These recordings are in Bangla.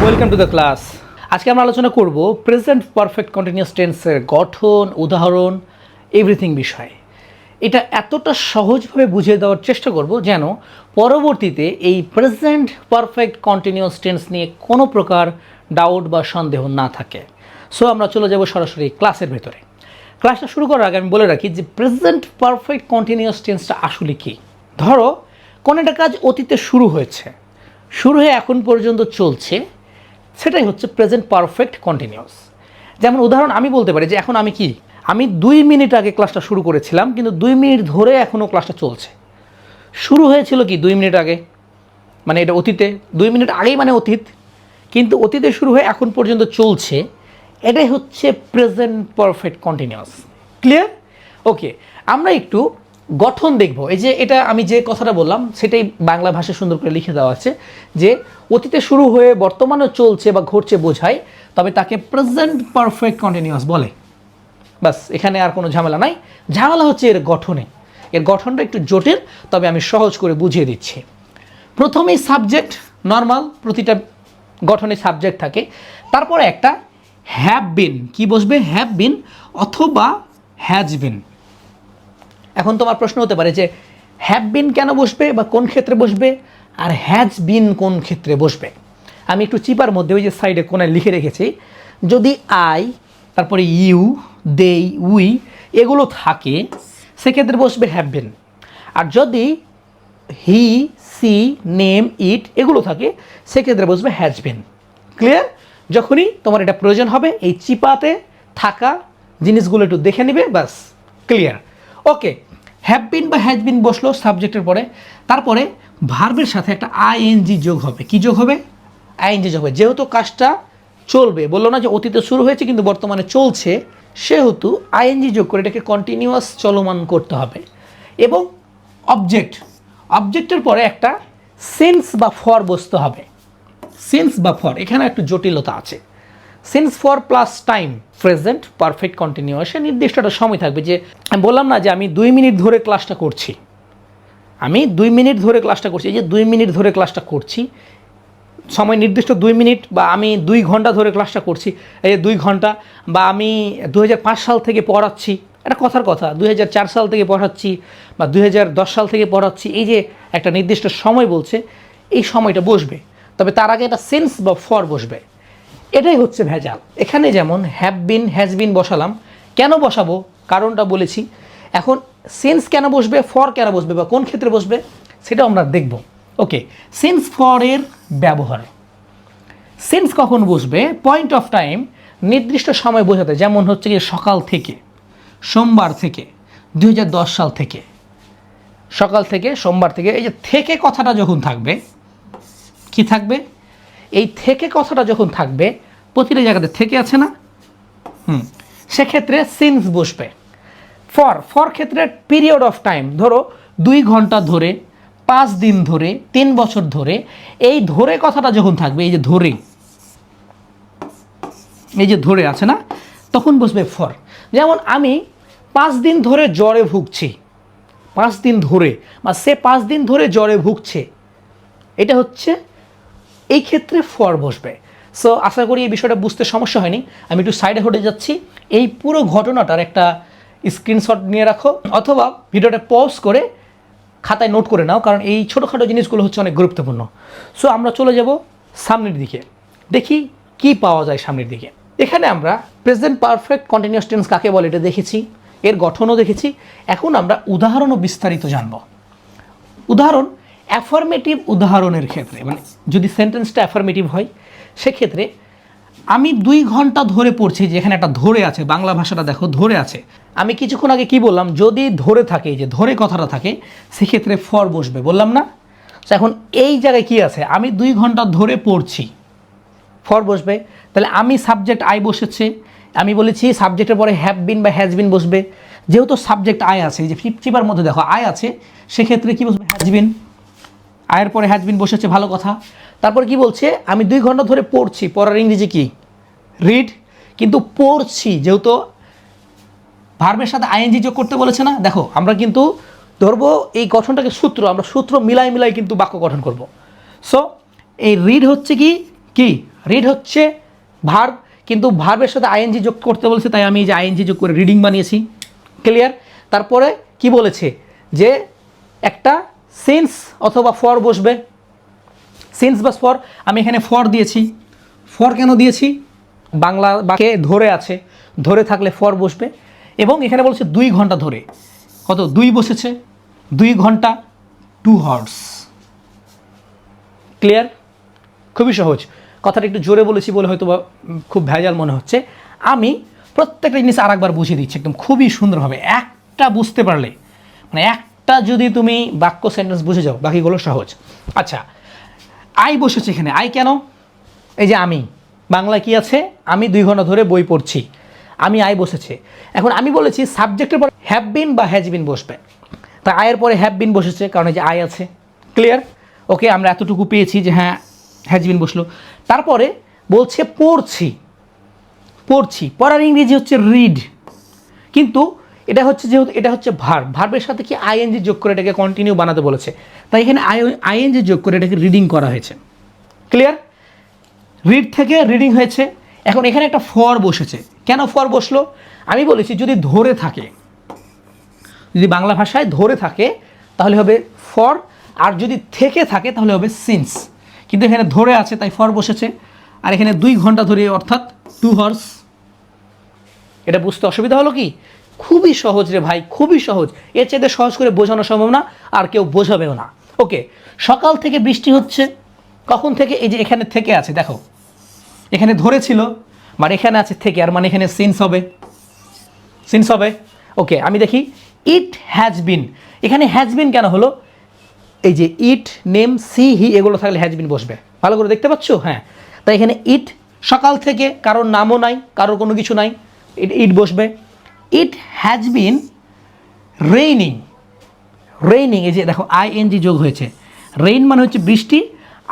Welcome to the class. আজকে আমরা আলোচনা করব প্রেজেন্ট পারফেক্ট কন্টিনিউয়াস টেন্সের গঠন, উদাহরণ, এভরিথিং বিষয়ে। এটা এতটা সহজভাবে বুঝিয়ে দেওয়ার চেষ্টা করব যেন পরবর্তীতে এই প্রেজেন্ট পারফেক্ট কন্টিনিউয়াস টেন্স নিয়ে কোনো প্রকার ডাউট বা সন্দেহ না থাকে। সো আমরা চলে যাব সরাসরি ক্লাসের ভেতরে। ক্লাসটা শুরু করার আগে আমি বলে রাখি যে প্রেজেন্ট পারফেক্ট কন্টিনিউয়াস টেন্সটা আসলে কী। ধরো কোনো একটা কাজ অতীতে শুরু হয়েছে, শুরু হয়ে এখন পর্যন্ত চলছে, সেটাই হচ্ছে প্রেজেন্ট পারফেক্ট কন্টিনিউয়াস। যেমন উদাহরণ আমি বলতে পারি যে এখন আমি 2 মিনিট আগে ক্লাসটা শুরু করেছিলাম, কিন্তু 2 মিনিট ধরে এখনও ক্লাসটা চলছে। শুরু হয়েছিল কি 2 মিনিট আগে, মানে এটা অতীতে, 2 মিনিট আগেই মানে অতীত, কিন্তু অতীতে শুরু হয়ে এখন পর্যন্ত চলছে, এটাই হচ্ছে প্রেজেন্ট পারফেক্ট কন্টিনিউয়াস। ক্লিয়ার? ওকে, আমরা একটু গঠন দেখব। এই যে এটা আমি যে কথাটা বললাম সেটাই বাংলা ভাষায় সুন্দর করে লিখে দেওয়া আছে যে অতীতে শুরু হয়ে বর্তমানে চলছে বা ঘটছে বোঝায়, তবে তাকে প্রেজেন্ট পারফেক্ট কন্টিনিউয়াস বলে। বাস, এখানে আর কোনো ঝামেলা নাই। ঝামেলা হচ্ছে এর গঠনে। এর গঠনটা একটু জটিল, তবে আমি সহজ করে বুঝিয়ে দিচ্ছি। প্রথমেই সাবজেক্ট, নর্মাল প্রতিটা গঠনে সাবজেক্ট থাকে, তারপরে একটা হ্যাভ বিন, কি বসবে? হ্যাভ বিন অথবা হ্যাজ বিন। এখন তোমার প্রশ্ন হতে পারে যে হ্যাভ বিন কেন বসবে বা কোন ক্ষেত্রে বসবে, আর হ্যাজ বিন কোন ক্ষেত্রে বসবে। আমি একটু চিপার মধ্যে ওই যে সাইডে কোনায় লিখে রেখেছি, যদি আই, তারপরে ইউ, দে, উই এগুলো থাকে সেক্ষেত্রে বসবে হ্যাভ বিন। আর যদি হি, সি, নেম, ইট এগুলো থাকে সেক্ষেত্রে বসবে হ্যাজ বিন। ক্লিয়ার? যখনই তোমার এটা প্রয়োজন হবে এই চিপাতে থাকা জিনিসগুলো একটু দেখে নিবে, বাস ক্লিয়ার। ওকে, হ্যাভ বিন বা হ্যাজ বিন বসলো সাবজেক্টের পরে, তারপরে ভার্বের সাথে একটা আইএনজি যোগ হবে। কি যোগ হবে? আইএনজি যোগ হবে। যেহেতু কাজটা চলবে, বললো না যে অতীতে শুরু হয়েছে কিন্তু বর্তমানে চলছে, সেহেতু আইএনজি যোগ করে এটাকে কন্টিনিউয়াস চলমান করতে হবে। এবং অবজেক্টের পরে একটা সিন্স বা ফর বসতে হবে। সিন্স বা ফর, এখানে একটু জটিলতা আছে। Since for plus time, present perfect কন্টিনিউয়াসে নির্দিষ্ট একটা সময় থাকবে। যে আমি বললাম না যে আমি 2 মিনিট ধরে ক্লাসটা করছি, আমি 2 মিনিট ধরে ক্লাসটা করছি, এই যে 2 মিনিট ধরে ক্লাসটা করছি, সময় নির্দিষ্ট 2 মিনিট, বা আমি 2 ঘন্টা ধরে ক্লাসটা করছি, এই যে 2 ঘন্টা, বা আমি 2005 সাল থেকে পড়াচ্ছি, এটা কথার কথা, 2004 সাল থেকে পড়াচ্ছি বা 2010 সাল থেকে পড়াচ্ছি, এই যে একটা নির্দিষ্ট সময় বলছে, এই সময়টা বসবে। তবে তার আগে একটা সেন্স বা ফর বসবে। এটাই হচ্ছে ভেজাল। এখানে যেমন হ্যাভ বিন, হ্যাজ বিন বসালাম, কেন বসাবো কারণটা বলেছি। এখন সেন্স কেন বসবে, ফর কেন বসবে বা কোন ক্ষেত্রে বসবে সেটা আমরা দেখব। ওকে, সেন্স ফরের ব্যবহার। সেন্স কখন বসবে? পয়েন্ট অফ টাইম, নির্দিষ্ট সময় বোঝাতে, যেমন হচ্ছে কি সকাল থেকে, সোমবার থেকে, 2010 সাল থেকে, সকাল থেকে, সোমবার থেকে, এই যে থেকে কথাটা যখন থাকবে, কি থাকবে? এই থেকে কথাটা যখন থাকবে, প্রতিটা জায়গাতে থেকে আছে না, সেক্ষেত্রে সিন্স বসবে। ফর ক্ষেত্রে পিরিয়ড অফ টাইম, ধরো 2 ঘন্টা ধরে, 5 দিন ধরে, 3 বছর ধরে, এই ধরে কথাটা যখন থাকবে, এই যে ধরে, এই যে ধরে আছে না, তখন বসবে ফর। যেমন আমি 5 দিন ধরে জ্বরে ভুগছি, 5 দিন ধরে, বা সে 5 দিন ধরে জ্বরে ভুগছে, এটা হচ্ছে, এই ক্ষেত্রে ফর বসবে। সো আশা করি এই বিষয়টা বুঝতে সমস্যা হয়নি। আমি একটু সাইডে হটে যাচ্ছি। এই পুরো ঘটনাটার একটা স্ক্রিনশট নিয়ে রাখো, অথবা ভিডিওটা পজ করে খাতায় নোট করে নাও, কারণ এই ছোটোখাটো জিনিসগুলো হচ্ছে অনেক গুরুত্বপূর্ণ। সো আমরা চলে যাব সামনের দিকে, দেখি কি পাওয়া যায় সামনের দিকে। এখানে আমরা প্রেজেন্ট পারফেক্ট কন্টিনিউয়াস টেন্স কাকে বলে এটা দেখেছি, এর গঠনও দেখেছি। এখন আমরা উদাহরণও বিস্তারিত জানব। উদাহরণ, অ্যাফার্মেটিভ উদাহরণের ক্ষেত্রে, মানে যদি সেন্টেন্সটা অ্যাফার্মেটিভ হয় সেক্ষেত্রে আমি 2 ঘন্টা ধরে পড়ছি, যে এখানে একটা ধরে আছে, বাংলা ভাষাটা দেখো ধরে আছে। আমি কিছুক্ষণ আগে কি বললাম, যদি ধরে থাকে, যে ধরে কথাটা থাকে, সেক্ষেত্রে ফর বসবে, বললাম না? এখন এই জায়গায় কি আছে, আমি 2 ঘন্টা ধরে পড়ছি, ফর বসবে। তাহলে আমি সাবজেক্ট আই বসেছে, আমি বলেছি সাবজেক্টের পরে হ্যাভ বিন বা হ্যাজ বিন বসবে। যেহেতু সাবজেক্ট আই আছে, এই যে চিপার মধ্যে দেখো আই আছে, সেক্ষেত্রে কি বসবে? Has been. আয়ের পরে হ্যাজ বিন বসেছে, ভালো কথা। তারপর কি বলছে, আমি 2 ঘন্টা ধরে পড়ছি, পড়ার ইংরেজি কি? রিড। কিন্তু পড়ছি, যেহেতু ভার্বের সাথে আইএনজি যোগ করতে বলেছে না, দেখো আমরা কিন্তু ধরবো এই গঠনটাকে সূত্র, আমরা সূত্র মিলাই কিন্তু বাক্য গঠন করব। সো এই রিড হচ্ছে কি রিড হচ্ছে ভার্ব, কিন্তু ভার্বের সাথে আইএনজি যোগ করতে বলছে, তাই আমি এই যে আইএনজি যোগ করে রিডিং বানিয়েছি। ক্লিয়ার? তারপরে কি বলেছে যে একটা সিন্স অথবা ফর বসবে, সিন্স বা ফর। আমি এখানে ফর দিয়েছি। ফর কেন দিয়েছি? বাংলা বাক্যে ধরে আছে, ধরে থাকলে ফর বসবে। এবং এখানে বলছে 2 ঘন্টা ধরে, কত 2 বসেছে, 2 ঘন্টা 2 হাওয়ার্স। ক্লিয়ার? খুবই সহজ। কথাটা একটু জোরে বলেছি বলে হয়তো বা খুব ভেজাল মনে হচ্ছে। আমি প্রত্যেকটা জিনিস আরেকবার বুঝিয়ে দিচ্ছি একদম খুবই সুন্দরভাবে। একটা বুঝতে পারলে, মানে একটা যদি তুমি বাক্য সেন্টেন্স বুঝে যাও, বাকিগুলো সহজ। আচ্ছা, আই বসেছে এখানে। I can? এই যে আমি, বাংলায় কি আছে? আমি 2 ঘন্টা ধরে বই পড়ছি। আমি আই বসেছে। এখন আমি বলেছি সাবজেক্টের পর হ্যাভ বিন বা হ্যাজ বিন বসবে, তাই আয়ের পরে হ্যাভ বিন বসেছে, কারণ এই যে আই আছে। ক্লিয়ার? ওকে, আমরা এতটুকু পেয়েছি যে হ্যাঁ হ্যাজ বিন বসলো। তারপরে বলছে পড়ছি, পড়ছি। পড়ার ইংরেজি হচ্ছে রিড, কিন্তু এটা হচ্ছে যেহেতু এটা হচ্ছে ভার্ব, ভার্বের সাথে কি আইএনজি যোগ করে এটাকে কন্টিনিউ বানাতে বলেছে, তাই এখানে আইএনজি যোগ করে এটাকে রিডিং করা হয়েছে। ক্লিয়ার? রিড থেকে রিডিং হয়েছে। এখন এখানে একটা ফর বসেছে। কেন ফর বসলো? আমি বলেছি যদি ধরে থাকে, যদি বাংলা ভাষায় ধরে থাকে তাহলে হবে ফর, আর যদি থেকে থাকে তাহলে হবে সিন্স। কিন্তু এখানে ধরে আছে তাই ফর বসেছে। আর এখানে 2 ঘন্টা ধরে অর্থাৎ 2 হাওয়ার্স। এটা বুঝতে অসুবিধা হলো কি? খুবই সহজ রে ভাই, খুবই সহজ। এর চাইতে সহজ করে বোঝানো সম্ভব না, আর কেউ বোঝাবেও না। ওকে, সকাল থেকে বৃষ্টি হচ্ছে। কখন থেকে? এই যে এখানে থেকে আছে, দেখো এখানে ধরেছিল, মানে এখানে আছে থেকে, আর মানে এখানে সিন্স হবে, সিন্স হবে। ওকে, আমি দেখি ইট হ্যাজ বিন। এখানে হ্যাজ বিন কেন হলো? এই যে ইট, নেম, সি, হি এগুলো থাকলে হ্যাজ বিন বসবে। ভালো করে দেখতে পাচ্ছ? হ্যাঁ, তাই এখানে ইট সকাল থেকে, কারোর নামও নাই, কারোর কোনো কিছু নাই, ইট বসবে। It has been raining. Raining, এই যে দেখো আইএনজি যোগ হয়েছে। রেইন মানে হচ্ছে বৃষ্টি,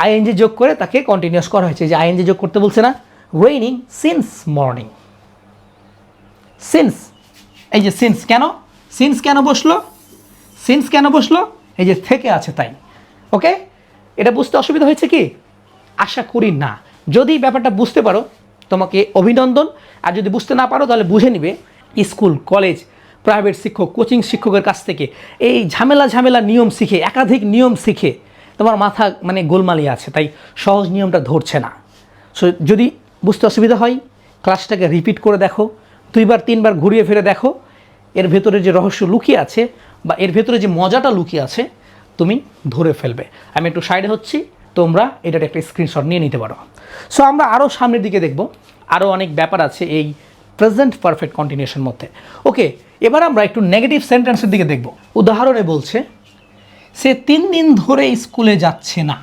আইএনজি যোগ করে তাকে কন্টিনিউয়াস করা হয়েছে। যে আইএনজি যোগ করতে বলছে না, রেইনিং সিন্স মর্নিং। সিন্স, এই যে সিন্স কেন, সিন্স কেন বসলো, সিন্স কেন বসলো? এই যে থেকে আছে তাই। ওকে, এটা বুঝতে অসুবিধা হয়েছে কি? আশা করি না। যদি ব্যাপারটা বুঝতে পারো তোমাকে অভিনন্দন, আর যদি বুঝতে না পারো তাহলে বুঝে নিবে স্কুল, কলেজ, প্রাইভেট শিক্ষক, কোচিং শিক্ষকের কাছ থেকে এই ঝামেলা নিয়ম শিখে, একাধিক নিয়ম শিখে তোমার মাথা মানে গোলমালি আছে, তাই সহজ নিয়মটা ধরছে না। সো যদি বুঝতে অসুবিধা হয় ক্লাসটাকে রিপিট করে দেখো, 2বার 3বার ঘুরিয়ে ফিরে দেখো, এর ভেতরে যে রহস্য লুকিয়ে আছে বা এর ভেতরে যে মজাটা লুকিয়ে আছে তুমি ধরে ফেলবে। আমি একটু সাইডে হচ্ছি, তোমরা এটার একটা স্ক্রিনশট নিয়ে নিতে পারো। সো আমরা আরও সামনের দিকে দেখব, আরও অনেক ব্যাপার আছে এই প্রেজেন্ট পারফেক্ট কন্টিনিউশন মধ্যে। ওকে, এবার আমরা একটু নেগেটিভ সেন্টেন্সের দিকে দেখব। উদাহরণে বলছে সে 3 দিন ধরে স্কুলে যাচ্ছে না।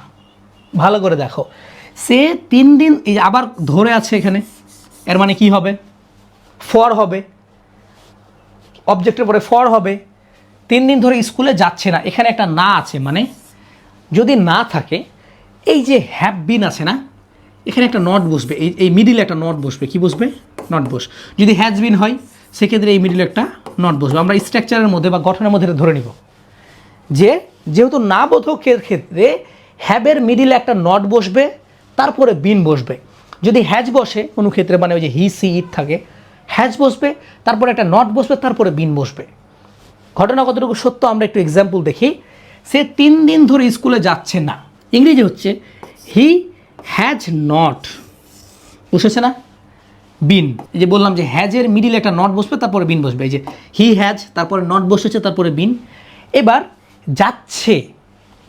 ভালো করে দেখো, সে 3 দিন, এই আবার ধরে আছে এখানে, এর মানে কি হবে? ফর হবে, অবজেক্টের পরে ফর হবে। 3 দিন ধরে স্কুলে যাচ্ছে না, এখানে একটা না আছে, মানে যদি না থাকে এই যে হ্যাভ বিন আছে না, এখানে একটা নট বসবে, এই মিডিলে একটা নট বসবে। কি বসবে? নট বস। যদি হ্যাজ বিন হয় সেক্ষেত্রে এই মিডিলে একটা নট বসবে। আমরা স্ট্রাকচারের মধ্যে বা গঠনের মধ্যে ধরে নিব যে যেহেতু না বোধকের ক্ষেত্রে হ্যাবের মিডিলে একটা নট বসবে, তারপরে বিন বসবে। যদি হ্যাজ বসে কোনো ক্ষেত্রে, মানে ওই যে হি, সি, ইট থাকে, হ্যাজ বসবে, তারপরে একটা নট বসবে, তারপরে বিন বসবে। ঘটনা কতটুকু সত্য আমরা একটু এক্সাম্পল দেখি। সে 3 দিন ধরে স্কুলে যাচ্ছে না, ইংরেজি হচ্ছে হি হ্যাজ নট, বুঝেছে না? বিন, এই যে বললাম যে হ্যাজের মিডিলে একটা নট বসবে, তারপরে বিন বসবে। এই যে হি হ্যাজ, তারপরে নট বসেছে, তারপরে বিন। এবার যাচ্ছে,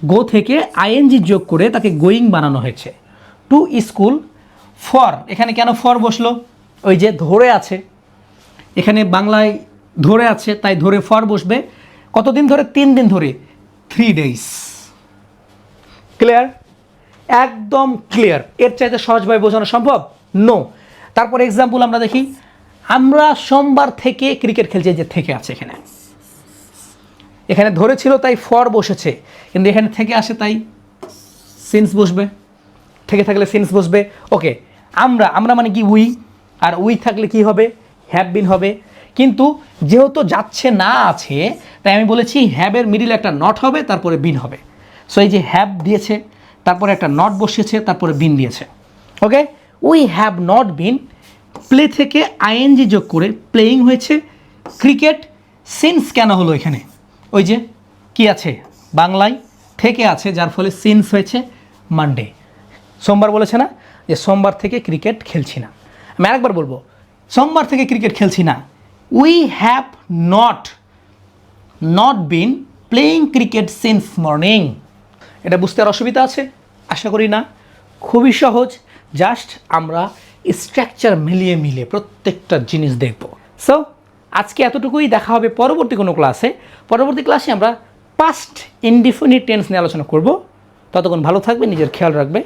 গো থেকে আইএনজি যোগ করে তাকে গোয়িং বানানো হয়েছে। To school. ফর, এখানে কেন ফর বসলো? ওই যে ধরে আছে, এখানে বাংলায় ধরে আছে তাই ধরে ফর বসবে। কতদিন ধরে? 3 দিন ধরে, 3 days। ক্লিয়ার? একদম ক্লিয়ার। এর চাইতে সহজভাবে বোঝানো সম্ভব? নো। তারপর এক্সাম্পল আমরা দেখি। আমরা সোমবার থেকে ক্রিকেট খেলছি, যে থেকে আছে এখানে, এখানে ধরেছিল তাই ফর বসেছে, কিন্তু এখানে থেকে আসে তাই সিন্স বসবে। থেকে থাকলে সিন্স বসবে। ওকে, আমরা মানে কি? উই, আর উই থাকলে কি হবে? হ্যাভ বিন হবে। কিন্তু যেহেতু যাচ্ছে না আছে তাই আমি বলেছি হ্যাবের মিডিলে একটা নট হবে, তারপরে বিন হবে। সো এই যে হ্যাভ দিয়েছে, তারপরে একটা নট বসিয়েছে, তারপরে বিন দিয়েছে। Okay, we have not been, play থেকে আইএনজি যোগ করে প্লেয়িং হয়েছে, ক্রিকেট সিন্স কেন হলো এখানে? ওই যে কি আছে বাংলায় থেকে আছে, যার ফলে সিন্স হয়েছে মানডে। সোমবার বলেছে না যে সোমবার থেকে ক্রিকেট খেলছি না। আমি আরেকবার বলবো, সোমবার থেকে ক্রিকেট খেলছি না। We have not been playing cricket since morning. এটা বুঝতে আর অসুবিধা আছে? আশা করি না, খুবই সহজ। জাস্ট আমরা স্ট্রাকচার মিলিয়ে প্রত্যেকটা জিনিস দেখব। সো আজকে এতটুকুই, দেখা হবে পরবর্তী কোনো ক্লাসে। পরবর্তী ক্লাসে আমরা পাস্ট ইনডিফিনিট টেন্স নিয়ে আলোচনা করব। ততক্ষণ ভালো থাকবে, নিজের খেয়াল রাখবে।